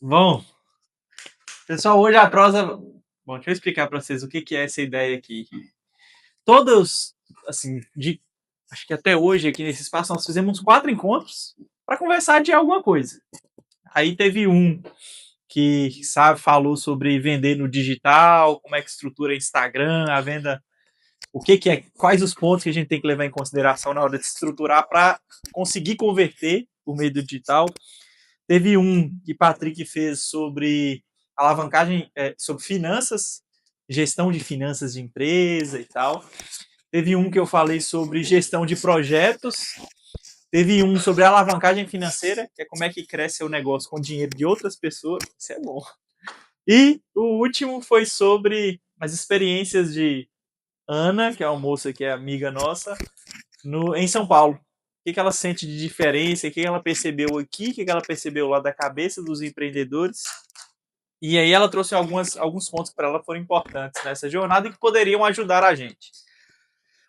Bom, pessoal, hoje a prosa. Bom, deixa eu explicar para vocês o que é essa ideia aqui. Todos, assim, acho que até hoje aqui nesse espaço nós fizemos 4 encontros para conversar de alguma coisa. Aí teve um que, sabe, falou sobre vender no digital, como é que estrutura Instagram, a venda, o que é, quais os pontos que a gente tem que levar em consideração na hora de estruturar para conseguir converter por meio do digital. Teve um que Patrick fez sobre alavancagem, sobre finanças, gestão de finanças de empresa e tal. Teve um que eu falei sobre gestão de projetos. Teve um sobre alavancagem financeira, que é como é que cresce o negócio com dinheiro de outras pessoas. Isso é bom. E o último foi sobre as experiências de Ana, que é uma moça que é amiga nossa, em São Paulo. O que ela sente de diferença, o que ela percebeu aqui, o que ela percebeu lá da cabeça dos empreendedores. E aí ela trouxe alguns pontos para ela que foram importantes nessa jornada e que poderiam ajudar a gente.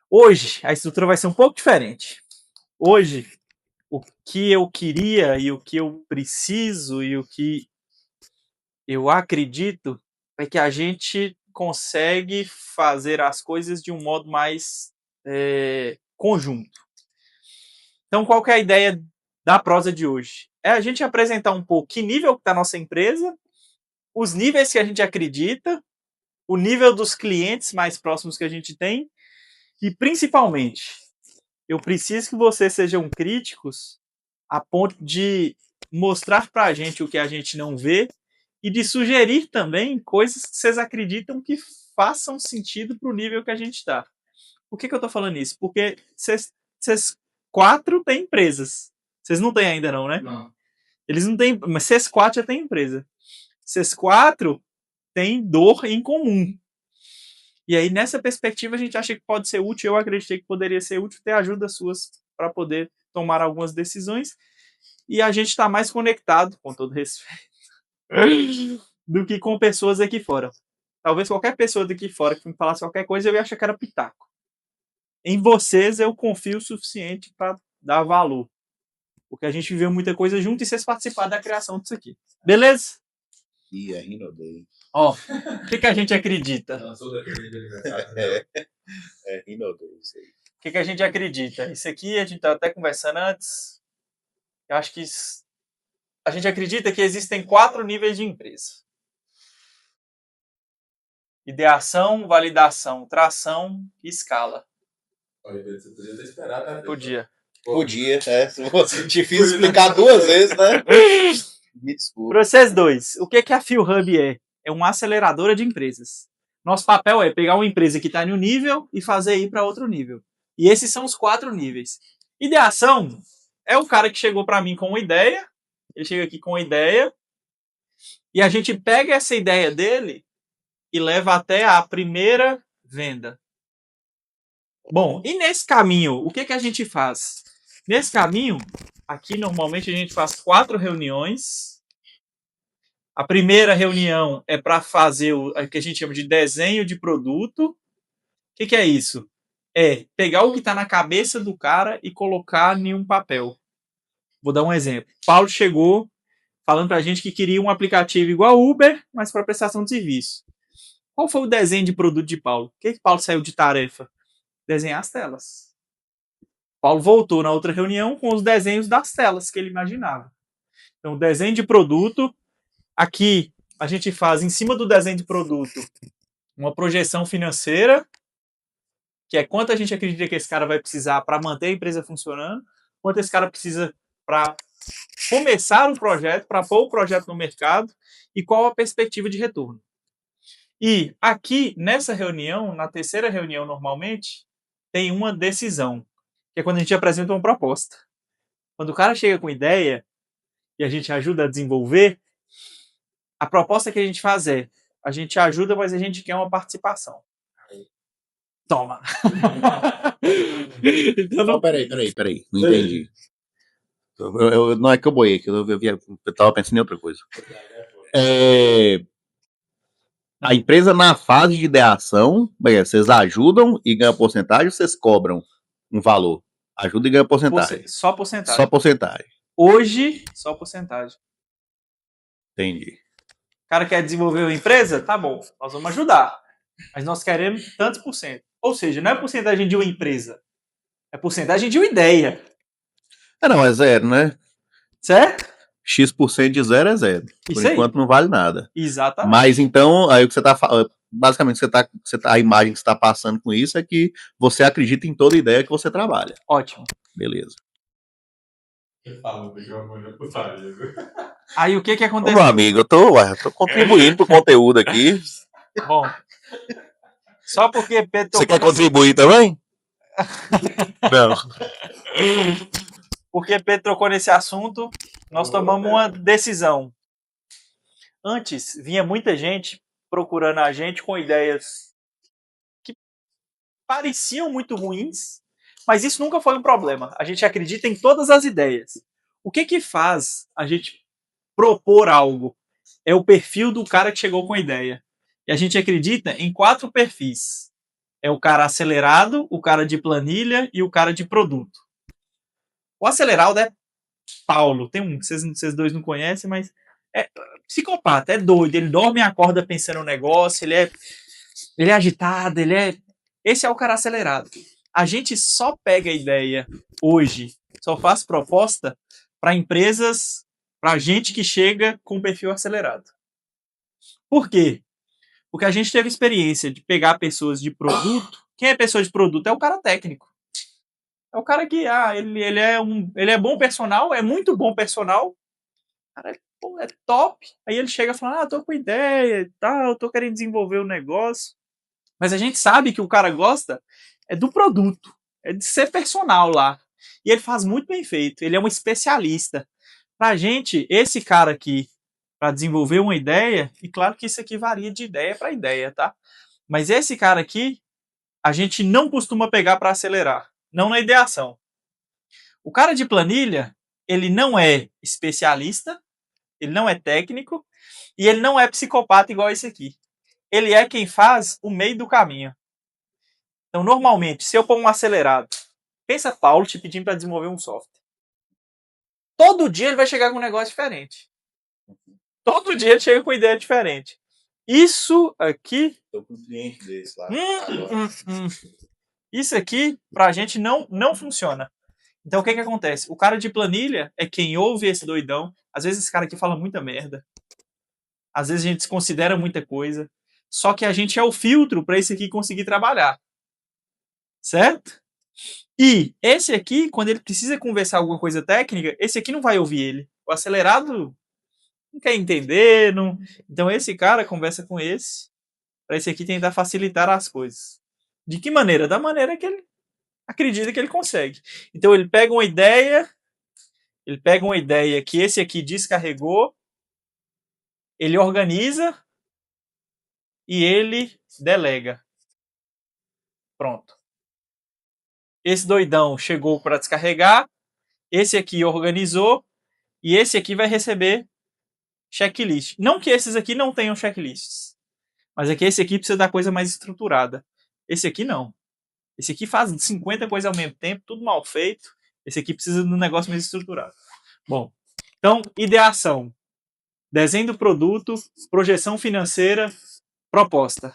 Hoje, a estrutura vai ser um pouco diferente. Hoje, o que eu queria e o que eu preciso e o que eu acredito é que a gente consegue fazer as coisas de um modo mais conjunto. Então, qual que é a ideia da prosa de hoje? É a gente apresentar um pouco que nível está a nossa empresa, os níveis que a gente acredita, o nível dos clientes mais próximos que a gente tem e, principalmente, eu preciso que vocês sejam críticos a ponto de mostrar para a gente o que a gente não vê e de sugerir também coisas que vocês acreditam que façam sentido para o nível que a gente está. Por que eu estou falando isso? Porque vocês 4 têm empresas. Vocês não têm ainda não, né? Não. Eles não têm, mas vocês 4 já têm empresa. Vocês 4 têm dor em comum. E aí, nessa perspectiva, a gente acha que pode ser útil, eu acreditei que poderia ser útil ter ajuda suas para poder tomar algumas decisões. E a gente está mais conectado, com todo respeito, do que com pessoas aqui fora. Talvez qualquer pessoa daqui fora que me falasse qualquer coisa, eu ia achar que era pitaco. Em vocês, eu confio o suficiente para dar valor. Porque a gente viveu muita coisa junto e vocês participaram da criação disso aqui. Beleza? E ainda odeio. Ó, o que a gente acredita? Não, sou daquele de aniversário. Ainda odeio isso aí. O que a gente acredita? Isso aqui a gente estava até conversando antes. Eu acho que a gente acredita que existem 4 níveis de empresa: ideação, validação, tração e escala. Olha, você podia ter esperado, né? Podia. Podia, Se fosse difícil explicar 2 vezes, né? Me desculpa. Para vocês dois, o que a FieldHub é? É uma aceleradora de empresas. Nosso papel é pegar uma empresa que está em um nível e fazer ir para outro nível. E esses são os 4 níveis. Ideação é o cara que chegou para mim com uma ideia. Ele chega aqui com uma ideia. E a gente pega essa ideia dele e leva até a primeira venda. Bom, e nesse caminho, o que a gente faz? Nesse caminho, aqui normalmente a gente faz 4 reuniões. A primeira reunião é para fazer o que a gente chama de desenho de produto. O que é isso? É pegar o que está na cabeça do cara e colocar em um papel. Vou dar um exemplo. Paulo chegou falando para a gente que queria um aplicativo igual ao Uber, mas para prestação de serviço. Qual foi o desenho de produto de Paulo? O que Paulo saiu de tarefa? Desenhar as telas. Paulo voltou na outra reunião com os desenhos das telas que ele imaginava. Então, desenho de produto. Aqui a gente faz, em cima do desenho de produto, uma projeção financeira, que é quanto a gente acredita que esse cara vai precisar para manter a empresa funcionando, quanto esse cara precisa para começar o projeto, para pôr o projeto no mercado e qual a perspectiva de retorno. E aqui, nessa reunião, na terceira reunião normalmente, tem uma decisão, que é quando a gente apresenta uma proposta. Quando o cara chega com ideia e a gente ajuda a desenvolver, a proposta que a gente faz é: a gente ajuda, mas a gente quer uma participação. Toma! Então, não, peraí. Não entendi. Não é que eu boiei, que eu tava pensando em outra coisa. A empresa na fase de ideação, vocês ajudam e ganham porcentagem, ou vocês cobram um valor? Ajuda e ganha porcentagem. Só porcentagem. Só porcentagem. Hoje, só porcentagem. Entendi. O cara quer desenvolver uma empresa? Tá bom, nós vamos ajudar. Mas nós queremos tantos por cento. Ou seja, não é porcentagem de uma empresa, é porcentagem de uma ideia. Não, é zero, né? Certo? X% de zero é zero. Por Isso aí. enquanto não vale nada. Exatamente. Mas então, aí o que você tá falando, basicamente, a imagem que você tá passando com isso é que você acredita em toda ideia que você trabalha. Ótimo. Beleza. Eu falo, microfone é putaria. Aí o que Ô, aconteceu? meu amigo, eu tô contribuindo pro conteúdo aqui. Bom, só porque Pedro Você tocou quer contribuir também? Não. Porque Pedro trocou nesse assunto, nós tomamos uma decisão. Antes, vinha muita gente procurando a gente com ideias que pareciam muito ruins, mas isso nunca foi um problema. A gente acredita em todas as ideias. O que faz a gente propor algo? É o perfil do cara que chegou com a ideia. E a gente acredita em 4 perfis. É o cara acelerado, o cara de planilha e o cara de produto. O acelerado é Paulo. Tem um que vocês dois não conhecem, mas é psicopata, é doido. Ele dorme e acorda pensando no negócio, ele é agitado, Esse é o cara acelerado. A gente só pega a ideia hoje, só faz proposta para empresas, para gente que chega com perfil acelerado. Por quê? Porque a gente teve experiência de pegar pessoas de produto. Quem é pessoa de produto? É o cara técnico. É o cara que, ele é bom personal, é muito bom personal. Cara, é top. Aí ele chega falando, tô com ideia e tal, tô querendo desenvolver o negócio. Mas a gente sabe que o cara gosta é do produto, é de ser personal lá. E ele faz muito bem feito, ele é um especialista. Pra gente, esse cara aqui, para desenvolver uma ideia, e claro que isso aqui varia de ideia para ideia, tá? Mas esse cara aqui, a gente não costuma pegar para acelerar, não na ideação. O cara de planilha, ele não é especialista, ele não é técnico e ele não é psicopata igual esse aqui. Ele é quem faz o meio do caminho. Então, normalmente, se eu pôr um acelerado, pensa Paulo te pedindo para desenvolver um software. Todo dia ele vai chegar com um negócio diferente. Todo dia ele chega com uma ideia diferente. Isso aqui... Tô com um cliente desse lá. Isso aqui, pra gente, não funciona. Então, o que acontece? O cara de planilha é quem ouve esse doidão. Às vezes esse cara aqui fala muita merda. Às vezes a gente desconsidera muita coisa. Só que a gente é o filtro para esse aqui conseguir trabalhar. Certo? E esse aqui, quando ele precisa conversar alguma coisa técnica, esse aqui não vai ouvir ele. O acelerado não quer entender. Não... Então esse cara conversa com esse, para esse aqui tentar facilitar as coisas. De que maneira? Da maneira que ele acredita que ele consegue. Então ele pega uma ideia que esse aqui descarregou, ele organiza e ele delega. Pronto. Esse doidão chegou para descarregar, esse aqui organizou e esse aqui vai receber checklist. Não que esses aqui não tenham checklists, mas é que esse aqui precisa da coisa mais estruturada. Esse aqui não. Esse aqui faz 50 coisas ao mesmo tempo, tudo mal feito. Esse aqui precisa de um negócio mais estruturado. Bom, então, ideação. Desenho do produto, projeção financeira, proposta.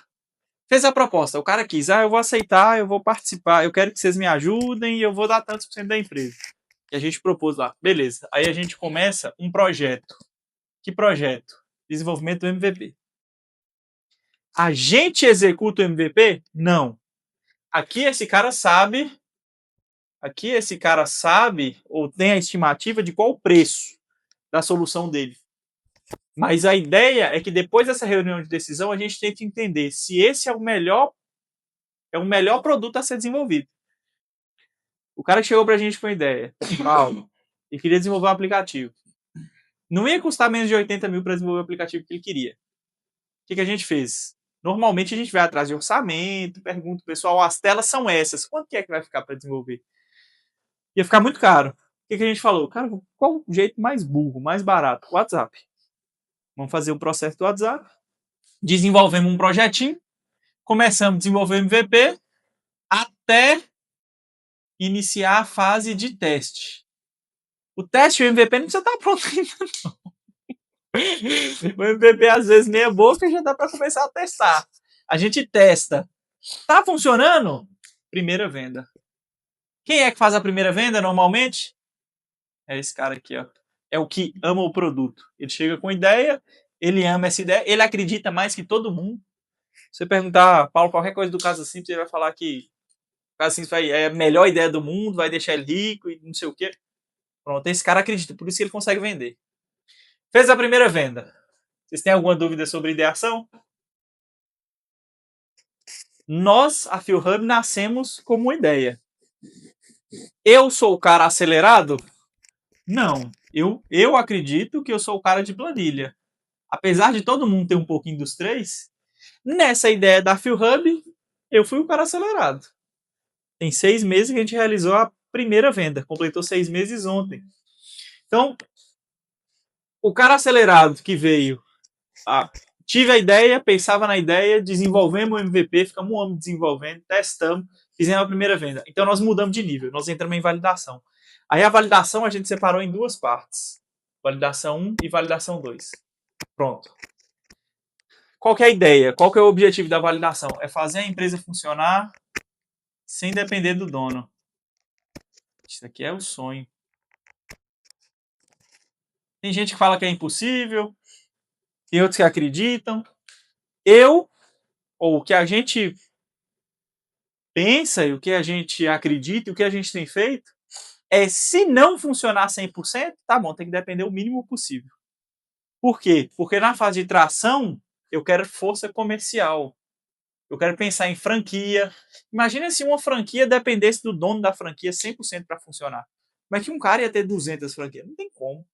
Fez a proposta, o cara quis, eu vou aceitar, eu vou participar, eu quero que vocês me ajudem e eu vou dar tantos por cento da empresa. E a gente propôs lá, beleza. Aí a gente começa um projeto. Que projeto? Desenvolvimento do MVP. A gente executa o MVP? Não. Aqui esse cara sabe, ou tem a estimativa de qual o preço da solução dele. Mas a ideia é que depois dessa reunião de decisão a gente tente entender se esse é o melhor produto a ser desenvolvido. O cara que chegou pra gente com a ideia, Paulo, e queria desenvolver um aplicativo. Não ia custar menos de 80 mil para desenvolver o aplicativo que ele queria. O que a gente fez? Normalmente a gente vai atrás de orçamento, pergunta pro pessoal, as telas são essas, quanto que é que vai ficar para desenvolver? Ia ficar muito caro. O que a gente falou? Cara, qual o jeito mais burro, mais barato? WhatsApp. Vamos fazer o processo do WhatsApp. Desenvolvemos um projetinho. Começamos a desenvolver MVP até iniciar a fase de teste. O teste e o MVP não precisa estar pronto ainda, não. O MVP às vezes meia boca já dá para começar a testar. A gente testa. Tá funcionando? Primeira venda. Quem é que faz a primeira venda normalmente? É esse cara aqui, ó. É o que ama o produto. Ele chega com ideia, ele ama essa ideia, ele acredita mais que todo mundo. Se você perguntar, Paulo, qualquer coisa do Casa Simples, ele vai falar que o Casa Simples é a melhor ideia do mundo, vai deixar ele rico e não sei o quê. Pronto, esse cara acredita, por isso que ele consegue vender. Fez a primeira venda. Vocês têm alguma dúvida sobre ideação? Nós, a PhilHub, nascemos como uma ideia. Eu sou o cara acelerado? Não. Eu acredito que eu sou o cara de planilha. Apesar de todo mundo ter um pouquinho dos três, nessa ideia da PhilHub, eu fui o cara acelerado. Tem 6 meses que a gente realizou a primeira venda. Completou 6 meses ontem. Então, o cara acelerado que veio, tive a ideia, pensava na ideia, desenvolvemos o MVP, ficamos um ano desenvolvendo, testamos, fizemos a primeira venda. Então, nós mudamos de nível, nós entramos em validação. Aí a validação a gente separou em duas partes. Validação 1 e validação 2. Pronto. Qual que é a ideia? Qual que é o objetivo da validação? É fazer a empresa funcionar sem depender do dono. Isso aqui é o sonho. Tem gente que fala que é impossível, tem outros que acreditam. Ou o que a gente pensa, e o que a gente acredita, e o que a gente tem feito, é se não funcionar 100%, tá bom, tem que depender o mínimo possível. Por quê? Porque na fase de tração, eu quero força comercial. Eu quero pensar em franquia. Imagina se uma franquia dependesse do dono da franquia 100% para funcionar. Como é que um cara ia ter 200 franquias? Não tem como.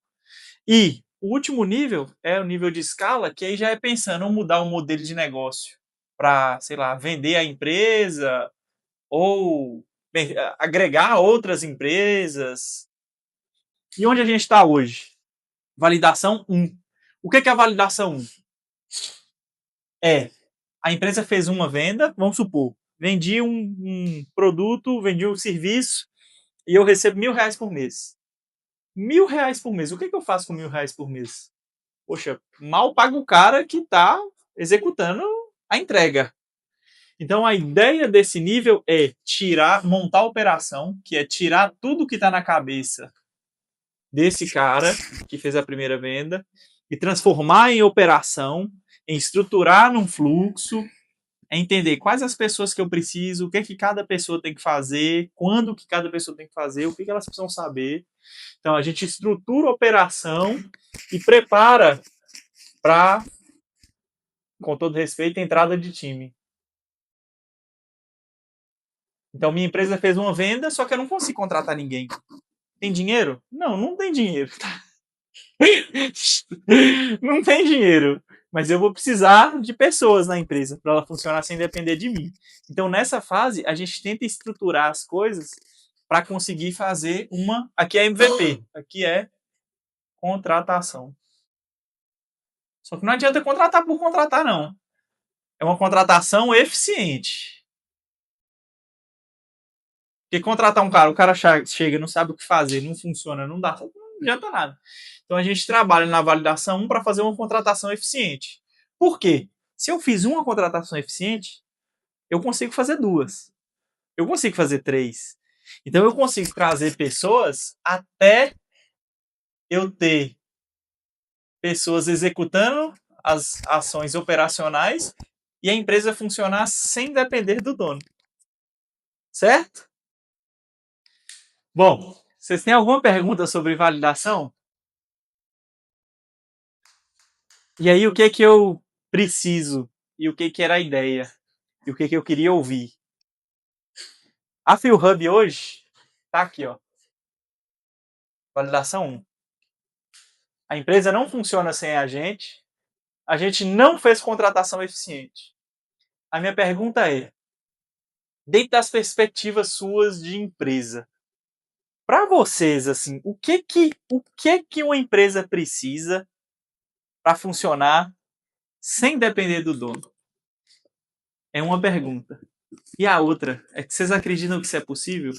E o último nível é o nível de escala, que aí já é pensando em mudar o modelo de negócio para, sei lá, vender a empresa ou agregar outras empresas. E onde a gente está hoje? Validação 1. O que é a validação 1? A empresa fez uma venda, vamos supor, vendi um produto, vendi um serviço e eu recebo R$1.000 por mês. R$1.000 por mês. O que eu faço com R$1.000 por mês? Poxa, mal paga o cara que está executando a entrega. Então a ideia desse nível é montar a operação, que é tirar tudo que está na cabeça desse cara que fez a primeira venda e transformar em operação, em estruturar num fluxo, é entender quais as pessoas que eu preciso, o que é que cada pessoa tem que fazer, quando que cada pessoa tem que fazer, o que elas precisam saber. Então a gente estrutura a operação e prepara para, com todo respeito, a entrada de time. Então minha empresa fez uma venda, só que eu não consigo contratar ninguém. Tem dinheiro? Não, não tem dinheiro. Não tem dinheiro. Mas eu vou precisar de pessoas na empresa para ela funcionar sem depender de mim. Então, nessa fase, a gente tenta estruturar as coisas para conseguir fazer uma. Aqui é MVP, aqui é contratação. Só que não adianta contratar por contratar, não. É uma contratação eficiente. Porque contratar um cara, o cara chega, não sabe o que fazer, não funciona, não dá, não adianta nada. Então a gente trabalha na validação 1 para fazer uma contratação eficiente. Por quê? Se eu fiz uma contratação eficiente, eu consigo fazer 2. Eu consigo fazer 3. Então eu consigo trazer pessoas até eu ter pessoas executando as ações operacionais e a empresa funcionar sem depender do dono. Certo? Bom, vocês têm alguma pergunta sobre validação? E aí, o que é que eu preciso? E o que era a ideia? E o que eu queria ouvir? A PhilHub hoje tá aqui, ó. Validação 1. A empresa não funciona sem a gente não fez contratação eficiente. A minha pergunta é, dentro das perspectivas suas de empresa, para vocês, assim, o que uma empresa precisa para funcionar sem depender do dono? É uma pergunta. E a outra, é que vocês acreditam que isso é possível? O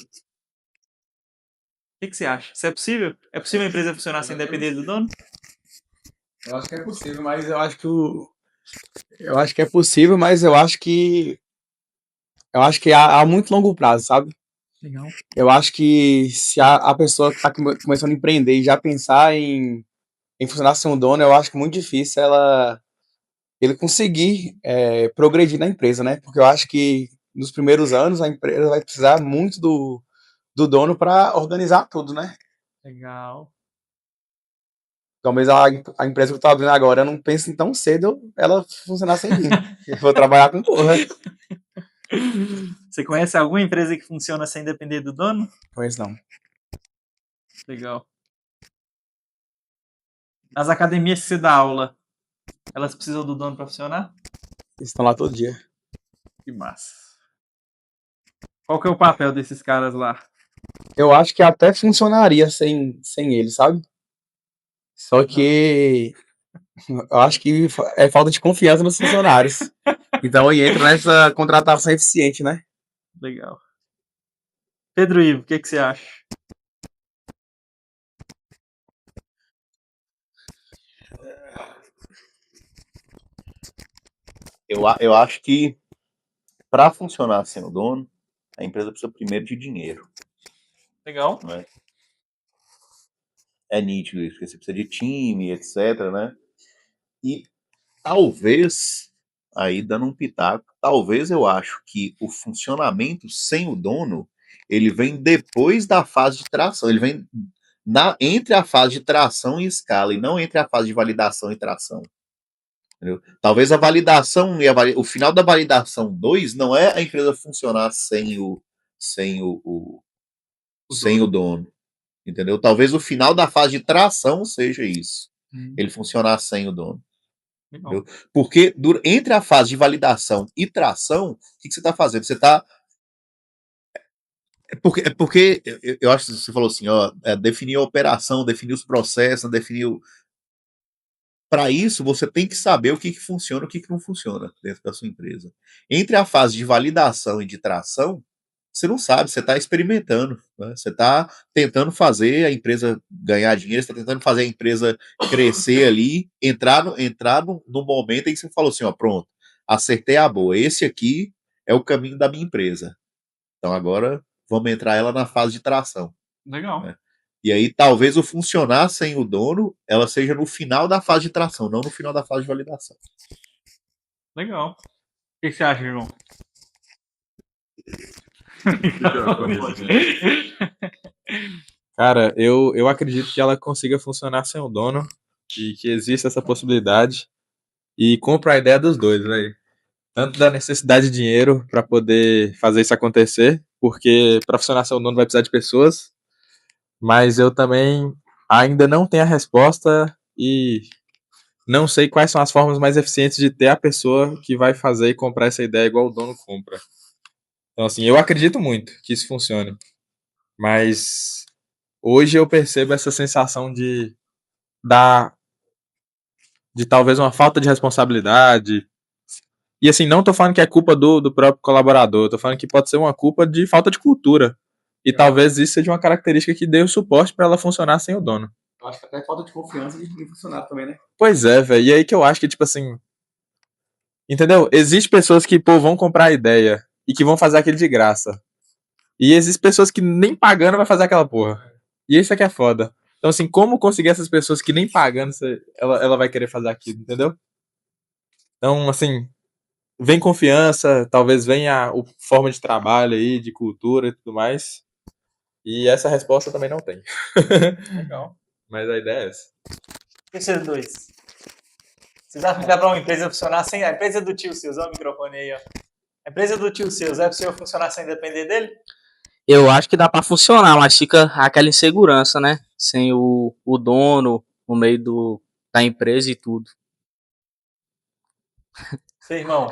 que você acha? Isso é possível? É possível a empresa funcionar sem depender do dono? Eu acho que é possível, mas eu acho que eu acho que é possível, mas eu acho que há muito longo prazo, sabe? Legal. Eu acho que se a pessoa que está começando a empreender e já pensar em funcionar sem um dono, eu acho que é muito difícil ele conseguir progredir na empresa, né? Porque eu acho que nos primeiros anos a empresa vai precisar muito do dono para organizar tudo, né? Legal. Talvez a empresa que eu tô abrindo agora, eu não penso em tão cedo ela funcionar sem mim. Eu vou trabalhar com porra. Você conhece alguma empresa que funciona sem depender do dono? Pois não. Legal. As academias que você dá aula, elas precisam do dono para funcionar? Eles estão lá todo dia. Que massa. Qual que é o papel desses caras lá? Eu acho que até funcionaria sem ele, sabe? Só que eu acho que é falta de confiança nos funcionários. Então aí entra nessa contratação eficiente, né? Legal. Pedro Ivo, o que você acha? Eu acho que para funcionar sem o dono, a empresa precisa primeiro de dinheiro. Legal. Né? É nítido isso, porque você precisa de time, etc, né? E talvez, aí dando um pitaco, talvez eu acho que o funcionamento sem o dono, ele vem depois da fase de tração, ele vem entre a fase de tração e escala, e não entre a fase de validação e tração. Entendeu? Talvez a validação e o final da validação 2 não é a empresa funcionar sem o dono. Entendeu? Talvez o final da fase de tração seja isso. Ele funcionar sem o dono. Entendeu? Porque entre a fase de validação e tração, o que você está fazendo? Você está. Porque eu acho que você falou assim, ó, definir a operação, definir os processos, definir. Para isso, você tem que saber o que funciona e o que não funciona dentro da sua empresa. Entre a fase de validação e de tração, você não sabe, você está experimentando. Né? Você está tentando fazer a empresa ganhar dinheiro, você está tentando fazer a empresa crescer ali, entrar no momento em que você falou assim: ó, pronto, acertei a boa. Esse aqui é o caminho da minha empresa. Então agora vamos entrar ela na fase de tração. Legal. Né? E aí, talvez o funcionar sem o dono, ela seja no final da fase de tração, não no final da fase de validação. Legal. O que você acha, João? Cara, eu acredito que ela consiga funcionar sem o dono e que existe essa possibilidade. E compro a ideia dos dois, velho. Tanto da necessidade de dinheiro para poder fazer isso acontecer, porque para funcionar sem o dono vai precisar de pessoas, mas eu também ainda não tenho a resposta e não sei quais são as formas mais eficientes de ter a pessoa que vai fazer e comprar essa ideia igual o dono compra. Então, assim, eu acredito muito que isso funcione, mas hoje eu percebo essa sensação de talvez uma falta de responsabilidade. E assim, não tô falando que é culpa do próprio colaborador, tô falando que pode ser uma culpa de falta de cultura. E talvez isso seja uma característica que dê o suporte para ela funcionar sem o dono. Eu acho que até falta de confiança de funcionário também, né? Pois é, velho. E aí que eu acho que, tipo assim. Entendeu? Existem pessoas que, pô, vão comprar a ideia e que vão fazer aquilo de graça. E existem pessoas que nem pagando vai fazer aquela porra. E isso é que é foda. Então, assim, como conseguir essas pessoas que nem pagando ela vai querer fazer aquilo, entendeu? Então, assim, vem confiança, talvez venha a forma de trabalho aí, de cultura e tudo mais. E essa resposta eu também não tem. Legal. Mas a ideia é essa. E vocês dois? Vocês acham que dá pra uma empresa funcionar sem... A empresa do tio Seus, olha o microfone aí, ó. A empresa do tio Seus, é possível funcionar sem depender dele? Eu acho que dá pra funcionar, mas fica aquela insegurança, né? Sem o dono no meio da empresa e tudo. Seu irmão.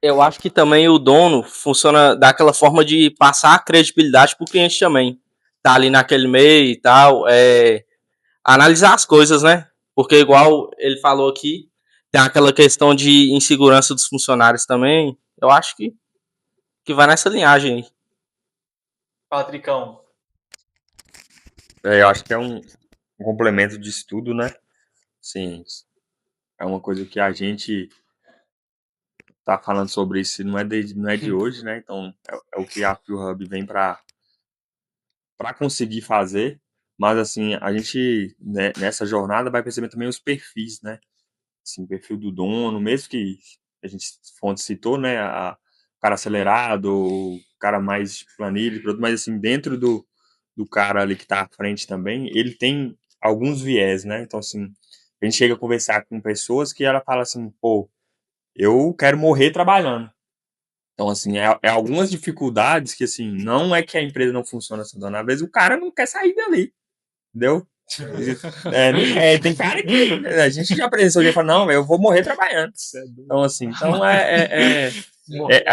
Eu acho que também o dono funciona daquela forma de passar a credibilidade pro cliente também. Tá ali naquele meio e tal, analisar as coisas, né? Porque igual ele falou aqui, tem aquela questão de insegurança dos funcionários também. Eu acho que vai nessa linhagem aí. Patricão. Eu acho que é um complemento disso tudo, né? Sim, é uma coisa que a gente tá falando sobre isso, não é de hoje, né? Então é o que a PhilHub vem para conseguir fazer. Mas assim, a gente né, nessa jornada vai perceber também os perfis, né? Assim, o perfil do dono, mesmo que a gente fonte citou, né? O cara acelerado, o cara mais planilha, e tudo, mas assim, dentro do cara ali que tá à frente também, ele tem alguns viés, né? Então, assim, a gente chega a conversar com pessoas que ela fala assim, pô, eu quero morrer trabalhando. Então, assim, é algumas dificuldades que, assim, não é que a empresa não funciona, assim, às vezes o cara não quer sair dali, entendeu? Tem cara que a gente já presenciou, já fala, não, eu vou morrer trabalhando. Então, assim, é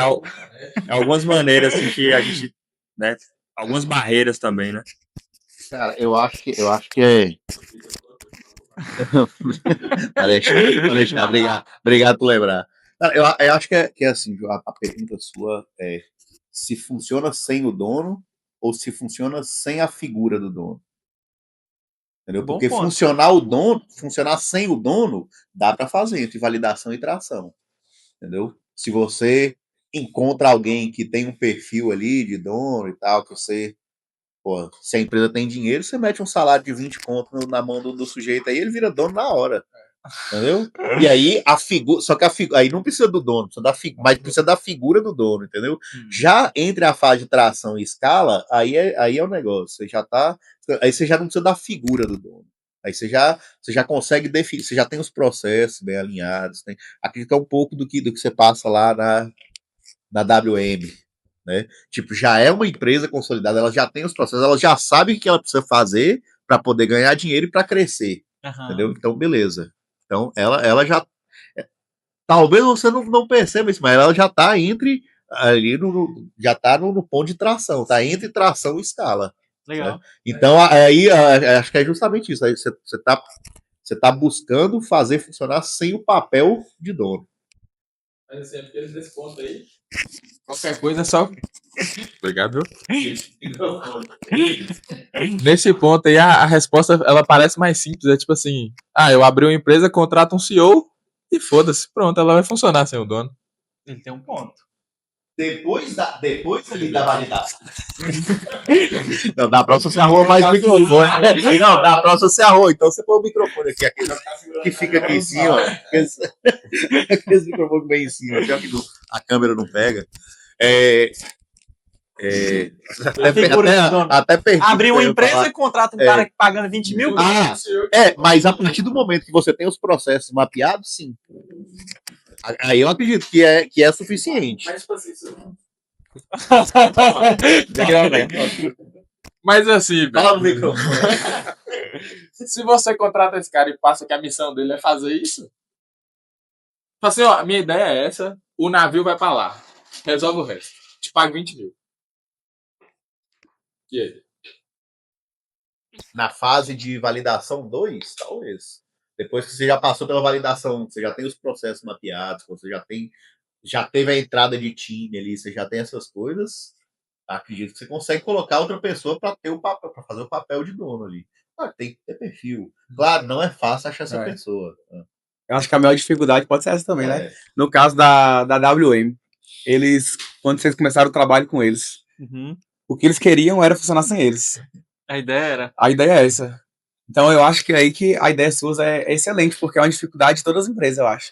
algumas maneiras, assim, que a gente, né, algumas barreiras também, né? Cara, eu acho que é. Alexandre, obrigado por lembrar. Cara, eu acho que é assim, a pergunta sua é se funciona sem o dono ou se funciona sem a figura do dono. Entendeu? Bom Porque ponto. funcionar sem o dono, dá para fazer entre validação e tração. Entendeu? Se você encontra alguém que tem um perfil ali de dono e tal, que você, pô, se a empresa tem dinheiro, você mete um salário de 20 conto na mão do sujeito aí, ele vira dono na hora. Entendeu? E aí a figura. Só que aí não precisa do dono, precisa mas precisa da figura do dono, entendeu? Já entre a fase de tração e escala, aí é o negócio. Você já tá. Aí você já não precisa da figura do dono. Aí você já consegue definir, você já tem os processos bem alinhados. Acredito que é um pouco do que você passa lá na WM. Né? Tipo, já é uma empresa consolidada, ela já tem os processos, ela já sabe o que ela precisa fazer para poder ganhar dinheiro e para crescer. Entendeu? Então, beleza. Então, ela já. Talvez você não perceba isso, mas ela já está entre. Ali já está no ponto de tração, está entre tração e escala. Legal. Né? Então, aí acho que é justamente isso. Aí você tá buscando fazer funcionar sem o papel de dono. Mas assim, porque nesse ponto aí, qualquer coisa é só. Obrigado. Nesse ponto aí, a resposta ela parece mais simples. É tipo assim: eu abri uma empresa, contrato um CEO e foda-se. Pronto, ela vai funcionar sem o dono. Ele tem um ponto. Depois ali da validação. Não, da próxima você arruma mais microfone. Não, da próxima você arruma. Então você põe o microfone aqui, que fica aqui em cima. Aqueles microfones bem em cima, já que a câmera não pega. Até abrir uma empresa e contrata um cara pagando 20 mil? Mas a partir do momento que você tem os processos mapeados, sim. Aí eu acredito que é suficiente. Mas assim, Fala no microfone. Se você contrata esse cara e passa que a missão dele é fazer isso, fala assim, a minha ideia é essa, o navio vai pra lá, resolve o resto, te pago 20 mil. E aí? Na fase de validação 2, talvez. Depois que você já passou pela validação, você já tem os processos mapeados, você já teve a entrada de time ali, você já tem essas coisas. Acredito que você consegue colocar outra pessoa para fazer o papel de dono ali. Tem que ter perfil. Claro, não é fácil achar essa pessoa. Eu acho que a maior dificuldade pode ser essa também, né? No caso da WM, quando vocês começaram o trabalho com eles, o que eles queriam era funcionar sem eles. A ideia era? A ideia é essa. Então eu acho que aí que a ideia sua é excelente, porque é uma dificuldade de todas as empresas, eu acho.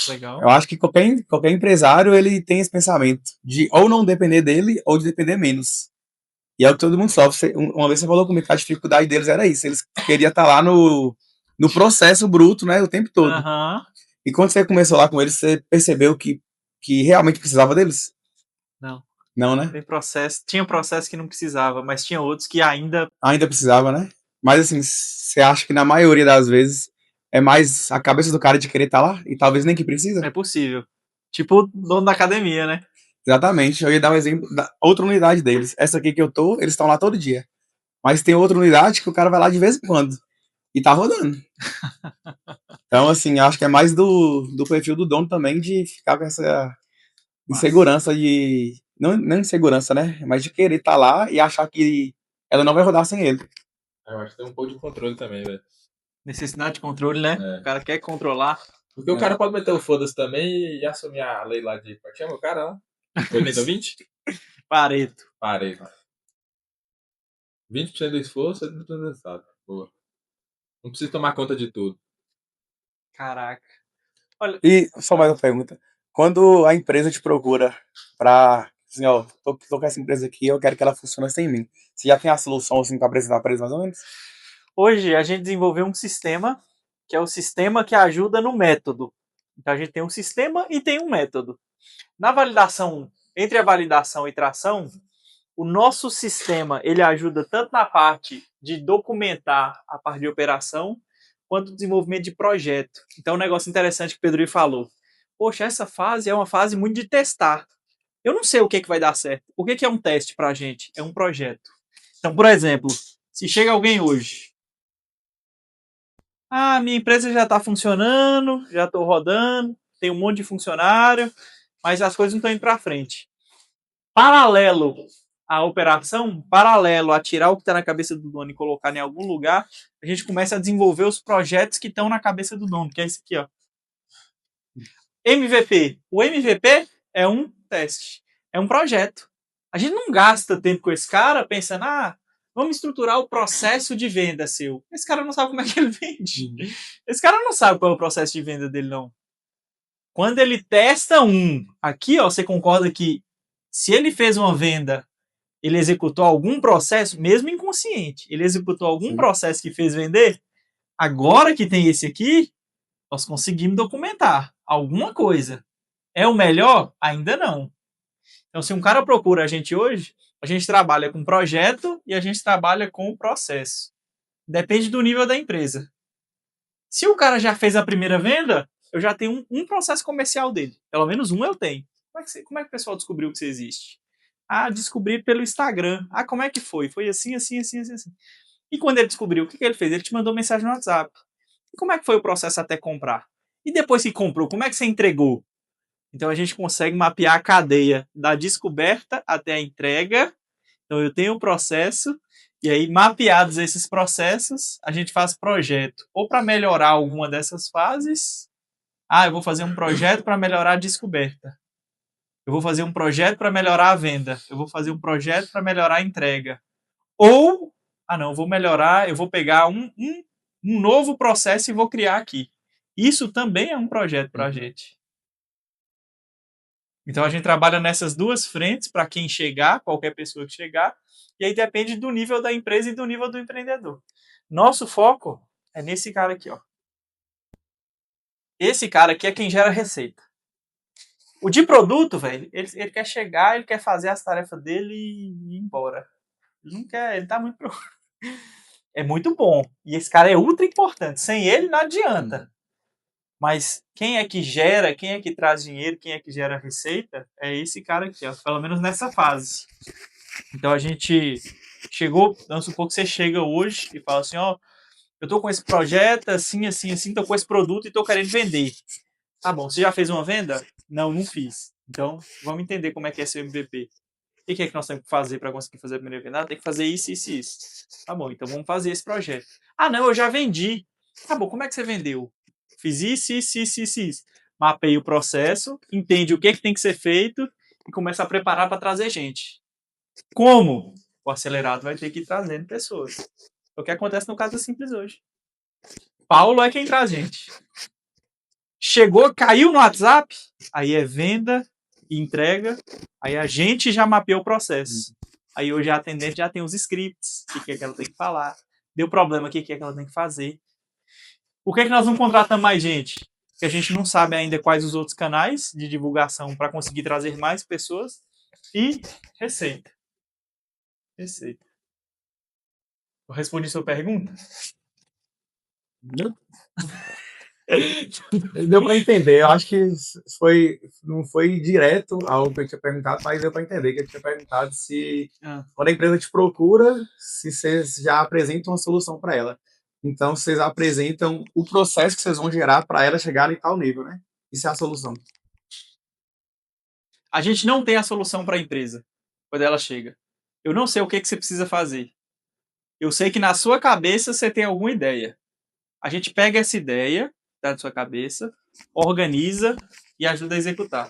Legal. Eu acho que qualquer empresário, ele tem esse pensamento de ou não depender dele, ou de depender menos. E é o que todo mundo sofre. Uma vez você falou comigo que a dificuldade deles era isso. Eles queriam estar lá no processo bruto, né, o tempo todo. E quando você começou lá com eles, você percebeu que realmente precisava deles? Não. Não, né? Tinha processo que não precisava, mas tinha outros que ainda precisava, né? Mas assim, você acha que na maioria das vezes é mais a cabeça do cara de querer estar lá e talvez nem que precisa? É possível. Tipo o dono da academia, né? Exatamente. Eu ia dar um exemplo da outra unidade deles. Essa aqui que eu tô, eles estão lá todo dia. Mas tem outra unidade que o cara vai lá de vez em quando. E tá rodando. Então, assim, acho que é mais do perfil do dono também de ficar com essa insegurança de... Não insegurança, né? Mas de querer estar lá e achar que ela não vai rodar sem ele. Eu acho que tem um pouco de controle também, velho. Necessidade de controle, né? É. O cara quer controlar. Porque o cara pode meter o foda-se também e assumir a lei lá de. Como chama o cara lá? 80-20? Pareto. Parei. 20% do esforço, 80% do resultado. Boa. Não precisa tomar conta de tudo. Caraca. E só mais uma pergunta. Quando a empresa te procura pra, assim, ó, tô com essa empresa aqui, eu quero que ela funcione sem mim. Você já tem a solução, assim, pra apresentar pra eles mais ou menos? Hoje a gente desenvolveu um sistema, que é o sistema que ajuda no método. Então a gente tem um sistema e tem um método. Na validação, entre a validação e tração, o nosso sistema ele ajuda tanto na parte de documentar a parte de operação, quanto no desenvolvimento de projeto. Então, um negócio interessante que o Pedro falou. Poxa, essa fase é uma fase muito de testar. Eu não sei o que vai dar certo. O que é um teste para a gente? É um projeto. Então, por exemplo, se chega alguém hoje. Ah, minha empresa já está funcionando, já estou rodando, tem um monte de funcionário, mas as coisas não estão indo para frente. Paralelo à operação, paralelo a tirar o que está na cabeça do dono e colocar em algum lugar, a gente começa a desenvolver os projetos que estão na cabeça do dono, que é esse aqui, ó. MVP. O MVP é um teste, é um projeto. A gente não gasta tempo com esse cara pensando, vamos estruturar o processo de venda seu. Esse cara não sabe como é que ele vende. Esse cara não sabe qual é o processo de venda dele, não. Quando ele testa aqui, ó, você concorda que se ele fez uma venda, ele executou algum processo, mesmo inconsciente, ele executou algum processo que fez vender, agora que tem esse aqui, nós conseguimos documentar alguma coisa. É o melhor? Ainda não. Então, se um cara procura a gente hoje, a gente trabalha com projeto e a gente trabalha com processo. Depende do nível da empresa. Se o cara já fez a primeira venda, eu já tenho um processo comercial dele. Pelo menos um eu tenho. Como é que o pessoal descobriu que você existe? Descobri pelo Instagram. Como é que foi? Foi assim, assim, assim, assim, assim. E quando ele descobriu, o que ele fez? Ele te mandou mensagem no WhatsApp. E como é que foi o processo até comprar? E depois que comprou, como é que você entregou? Então a gente consegue mapear a cadeia da descoberta até a entrega. Então eu tenho o processo, e aí mapeados esses processos, a gente faz projeto. Ou para melhorar alguma dessas fases. Eu vou fazer um projeto para melhorar a descoberta. Eu vou fazer um projeto para melhorar a venda. Eu vou fazer um projeto para melhorar a entrega. Ou, não, eu vou pegar um novo processo e vou criar aqui. Isso também é um projeto para a gente. Então a gente trabalha nessas duas frentes para quem chegar, qualquer pessoa que chegar, e aí depende do nível da empresa e do nível do empreendedor. Nosso foco é nesse cara aqui, ó. Esse cara aqui é quem gera receita. O de produto, velho, ele quer chegar, ele quer fazer as tarefas dele e ir embora. Ele não quer, ele tá muito... É muito bom. E esse cara é ultra importante. Sem ele não adianta. Mas quem é que gera, quem é que traz dinheiro, quem é que gera receita, é esse cara aqui, ó, pelo menos nessa fase. Então a gente chegou, vamos supor que você chega hoje e fala assim, ó, eu tô com esse projeto, assim, assim, assim, tô com esse produto e tô querendo vender. Tá bom, você já fez uma venda? Não fiz. Então, vamos entender como é que é seu MVP. O que é que nós temos que fazer para conseguir fazer a primeira venda? Tem que fazer isso, isso e isso. Tá bom, então vamos fazer esse projeto. Não, eu já vendi. Tá bom, como é que você vendeu? Fiz isso, isso, isso, isso, isso. Mapeia o processo, entende o que tem que ser feito e começa a preparar para trazer gente. Como? O acelerado vai ter que ir trazendo pessoas. É o que acontece no caso Simples hoje. Paulo é quem traz gente. Chegou, caiu no WhatsApp, aí é venda e entrega, aí a gente já mapeou o processo. Aí hoje a atendente já tem os scripts, o que é que ela tem que falar, deu problema, o que é que ela tem que fazer. Por que nós não contratamos mais gente? Porque a gente não sabe ainda quais os outros canais de divulgação para conseguir trazer mais pessoas. E receita. Receita. Eu respondi sua pergunta? Deu para entender. Eu acho que não foi direto ao que eu tinha perguntado, mas deu para entender que eu tinha perguntado se, quando a empresa te procura, se vocês já apresentam uma solução para ela. Então, vocês apresentam o processo que vocês vão gerar para ela chegar em tal nível, né? Isso é a solução. A gente não tem a solução para a empresa quando ela chega. Eu não sei o que você precisa fazer. Eu sei que na sua cabeça você tem alguma ideia. A gente pega essa ideia, tá na sua cabeça, organiza e ajuda a executar.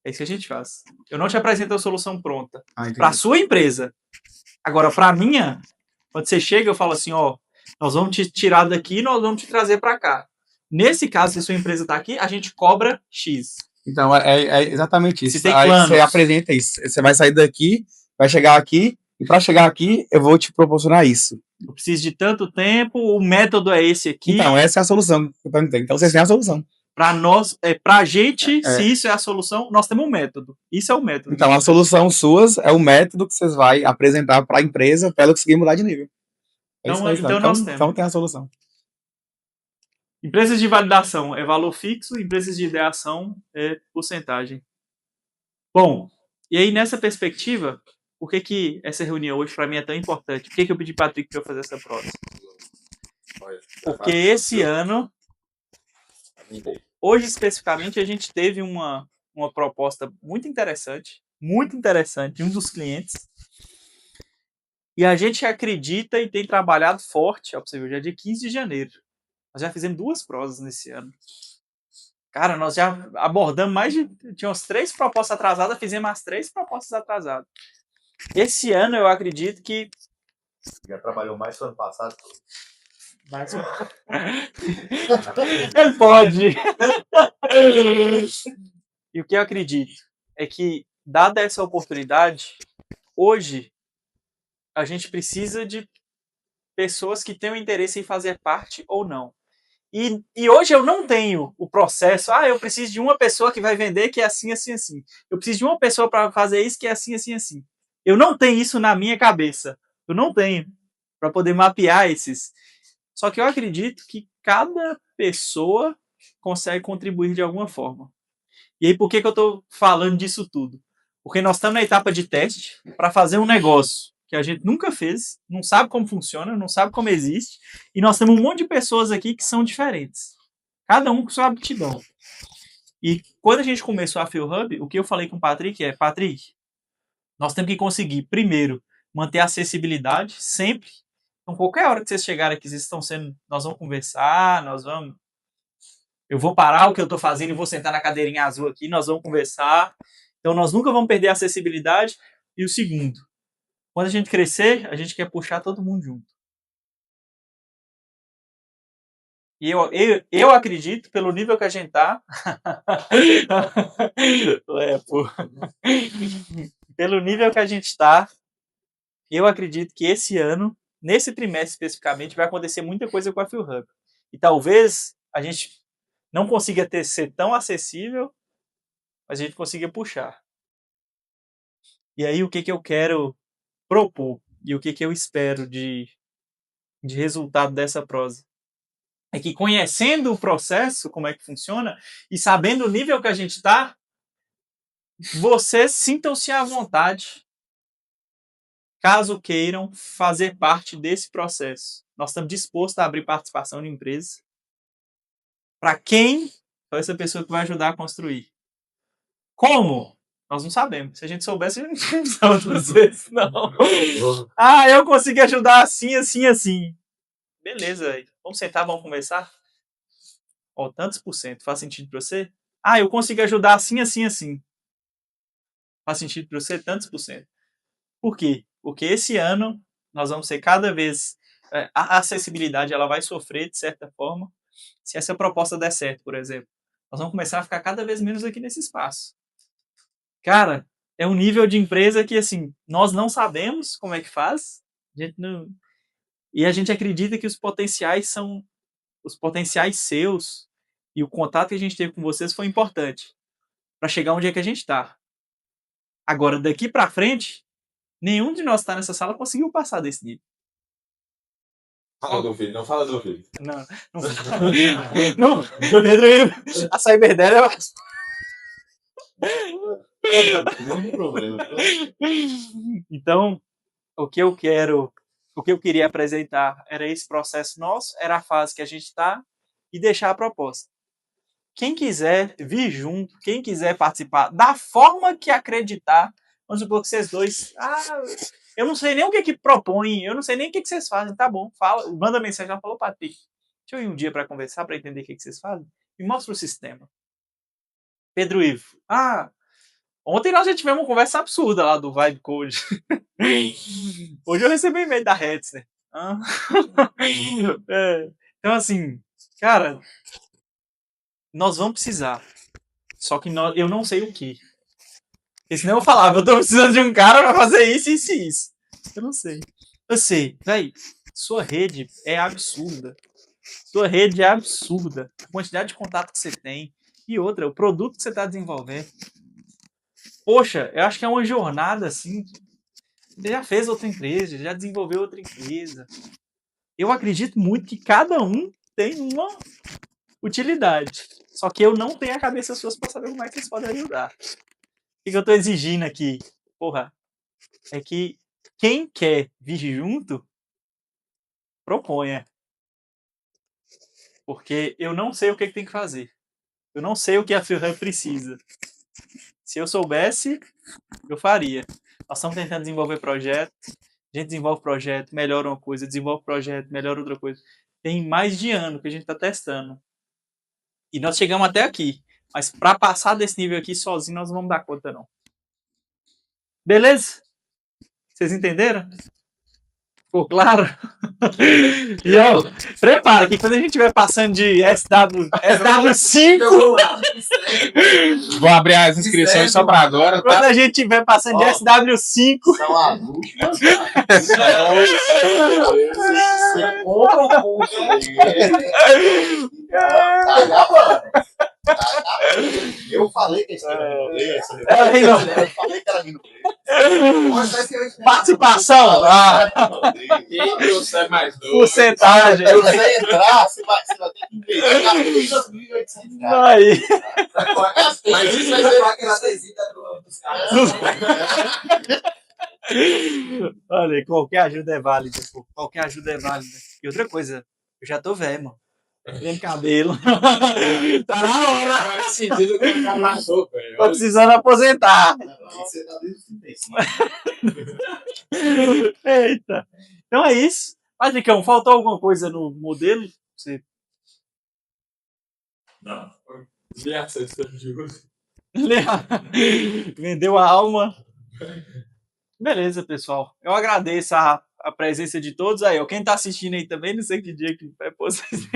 É isso que a gente faz. Eu não te apresento a solução pronta para a sua empresa. Agora, para a minha, quando você chega, eu falo assim, ó, nós vamos te tirar daqui e nós vamos te trazer para cá. Nesse caso, se a sua empresa está aqui, a gente cobra X. Então, é exatamente isso. Se tem Aí planos. você apresenta isso. Você vai sair daqui, vai chegar aqui, e para chegar aqui, eu vou te proporcionar isso. Eu preciso de tanto tempo, o método é esse aqui. Então, essa é a solução que eu perguntei. Então, vocês têm a solução. Para nós, pra gente, se isso é a solução, nós temos um método. Isso é o método. Então, a solução suas é o método que vocês vão apresentar para a empresa para ela conseguir mudar de nível. É isso aí, Então nós temos. Então, tem a solução. Empresas de validação é valor fixo, empresas de ideação é porcentagem. Bom, e aí nessa perspectiva, por que essa reunião hoje para mim é tão importante? Por que eu pedi para Patrick para eu fazer essa prova? Porque esse ano, hoje especificamente, a gente teve uma proposta muito interessante de um dos clientes. E a gente acredita e tem trabalhado forte, ó, pra você ver, já é dia 15 de janeiro. Nós já fizemos 2 prosas nesse ano. Cara, nós já abordamos tinha umas 3 propostas atrasadas, fizemos as 3 propostas atrasadas. Esse ano eu acredito que... Já trabalhou mais que o ano passado? Mais um... Ele pode! E o que eu acredito é que, dada essa oportunidade, hoje a gente precisa de pessoas que tenham interesse em fazer parte ou não. E hoje eu não tenho o processo, eu preciso de uma pessoa que vai vender que é assim, assim, assim. Eu preciso de uma pessoa para fazer isso que é assim, assim, assim. Eu não tenho isso na minha cabeça. Eu não tenho para poder mapear esses. Só que eu acredito que cada pessoa consegue contribuir de alguma forma. E aí por que eu estou falando disso tudo? Porque nós estamos na etapa de teste para fazer um negócio que a gente nunca fez, não sabe como funciona, não sabe como existe, e nós temos um monte de pessoas aqui que são diferentes. Cada um com sua aptidão. E quando a gente começou a FeelHub, o que eu falei com o Patrick é, Patrick, nós temos que conseguir, primeiro, manter a acessibilidade sempre. Então, qualquer hora que vocês chegarem aqui, nós vamos conversar, eu vou parar o que eu estou fazendo e vou sentar na cadeirinha azul aqui, nós vamos conversar. Então, nós nunca vamos perder a acessibilidade. E o segundo, quando a gente crescer, a gente quer puxar todo mundo junto. E eu acredito, pelo nível que a gente tá... Pelo nível que a gente tá, eu acredito que esse ano, nesse trimestre especificamente, vai acontecer muita coisa com a FeelHub. E talvez a gente não consiga ser tão acessível, mas a gente consiga puxar. E aí, o que eu quero propor e o que eu espero de resultado dessa prosa? É que conhecendo o processo, como é que funciona, e sabendo o nível que a gente está, vocês sintam-se à vontade, caso queiram fazer parte desse processo. Nós estamos dispostos a abrir participação de empresa. Para quem? Para essa pessoa que vai ajudar a construir. Como? Nós não sabemos. Se a gente soubesse, a gente não precisava fazer isso, não. Eu consegui ajudar assim, assim, assim. Beleza, aí. Vamos sentar, vamos conversar? Tantos por cento. Faz sentido para você? Eu consigo ajudar assim, assim, assim. Faz sentido para você? Tantos por cento. Por quê? Porque esse ano nós vamos ser cada vez... a acessibilidade ela vai sofrer, de certa forma, se essa proposta der certo, por exemplo. Nós vamos começar a ficar cada vez menos aqui nesse espaço. Cara, é um nível de empresa que, assim, nós não sabemos como é que faz. E a gente acredita que os potenciais são os potenciais seus, e o contato que a gente teve com vocês foi importante para chegar onde é que a gente está. Agora, daqui para frente, nenhum de nós que está nessa sala conseguiu passar desse nível. Fala do filho, não fala do filho. Não, Pedro, a Cyberdela é... Não problema. Então, o que eu queria apresentar era esse processo nosso, era a fase que a gente está, e deixar a proposta. Quem quiser vir junto, quem quiser participar da forma que acreditar, vamos supor que vocês dois, eu não sei nem o que propõem, eu não sei nem o que vocês fazem, tá bom, fala, manda mensagem, já falou, Patrick, Deixa eu ir um dia para conversar, para entender o que vocês fazem. Me mostra o sistema. Pedro Ivo. Ontem nós já tivemos uma conversa absurda lá do Vibe Code. Hoje eu recebi um e-mail da Hetzner. Então, assim, cara, nós vamos precisar. Só que eu não sei o que. Porque senão eu falava, eu tô precisando de um cara pra fazer isso, isso e isso. Eu não sei. Eu sei, véi, sua rede é absurda. Sua rede é absurda. A quantidade de contato que você tem. E outra, o produto que você tá desenvolvendo. Poxa, eu acho que é uma jornada assim. Você já fez outra empresa, já desenvolveu outra empresa. Eu acredito muito que cada um tem uma utilidade. Só que eu não tenho a cabeça suas para saber como é que vocês podem ajudar. O que eu tô exigindo aqui? Porra, é que quem quer vir junto, proponha. Porque eu não sei o que tem que fazer. Eu não sei o que a Firhan precisa. Se eu soubesse, eu faria. Nós estamos tentando desenvolver projeto. A gente desenvolve projeto, melhora uma coisa, desenvolve projeto, melhora outra coisa. Tem mais de ano que a gente está testando. E nós chegamos até aqui. Mas para passar desse nível aqui sozinho, nós não vamos dar conta, não. Beleza? Vocês entenderam? Ficou claro? E ó, prepara que quando a gente estiver passando de SW5, Vou abrir as inscrições só pra agora, quando tá? a gente estiver passando de SW5, São as últimas. Você compra o curso Eu falei que esse era não. Eu falei que era vindo. Participação, Quem trouxer mais dois? porcentagem. Se você entrar, você vai ter que investir R$2.800. Aí. Mas isso vai ser Olha, qualquer ajuda é válida, pô. Qualquer ajuda é válida. E outra coisa, eu já tô velho, mano. Vendo cabelo. Tá na hora. Faz sentido que o cara matou, velho. Tô precisando aposentar. Você tá desde os 35. Eita. Então é isso. Patricão, faltou alguma coisa no modelo? Você Não. E a sessão de hoje? vendeu a alma. Beleza, pessoal. Eu agradeço a presença de todos aí. Ó, quem tá assistindo aí também, não sei que dia que vai pôr vocês.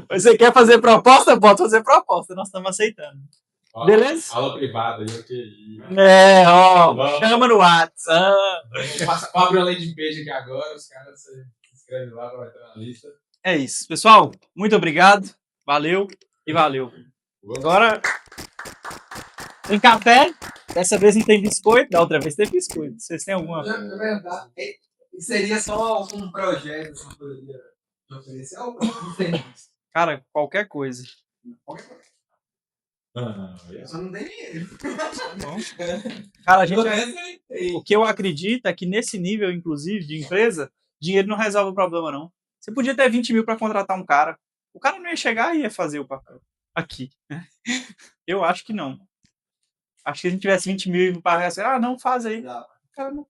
Você quer fazer proposta? Pode fazer proposta. Nós estamos aceitando. Ó, Beleza? Aula privada, eu que. Chama no WhatsApp. Abre a landing page aqui agora, os caras se inscrevem lá, vai estar na lista. É isso. Pessoal, muito obrigado. Valeu e valeu. Agora, tem café. Dessa vez não tem biscoito. Da outra vez tem biscoito. Vocês têm alguma? É verdade. Seria só um projeto assim, que poderia oferecer algo diferente. Cara, qualquer coisa. Só não tem dinheiro. Cara, o que eu acredito é que nesse nível, inclusive, de empresa, dinheiro não resolve o problema, não. Você podia ter 20 mil para contratar um cara. O cara não ia chegar e ia fazer o papel aqui. Eu acho que não. Acho que se a gente tivesse 20 mil para assim, não, faz aí. O cara não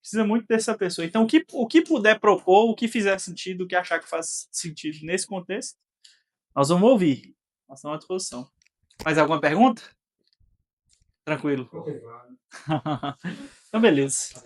precisa muito dessa pessoa. Então, o que puder propor, o que fizer sentido, o que achar que faz sentido nesse contexto, nós vamos ouvir. Nós estamos à disposição. Mais alguma pergunta? Tranquilo. Então, beleza.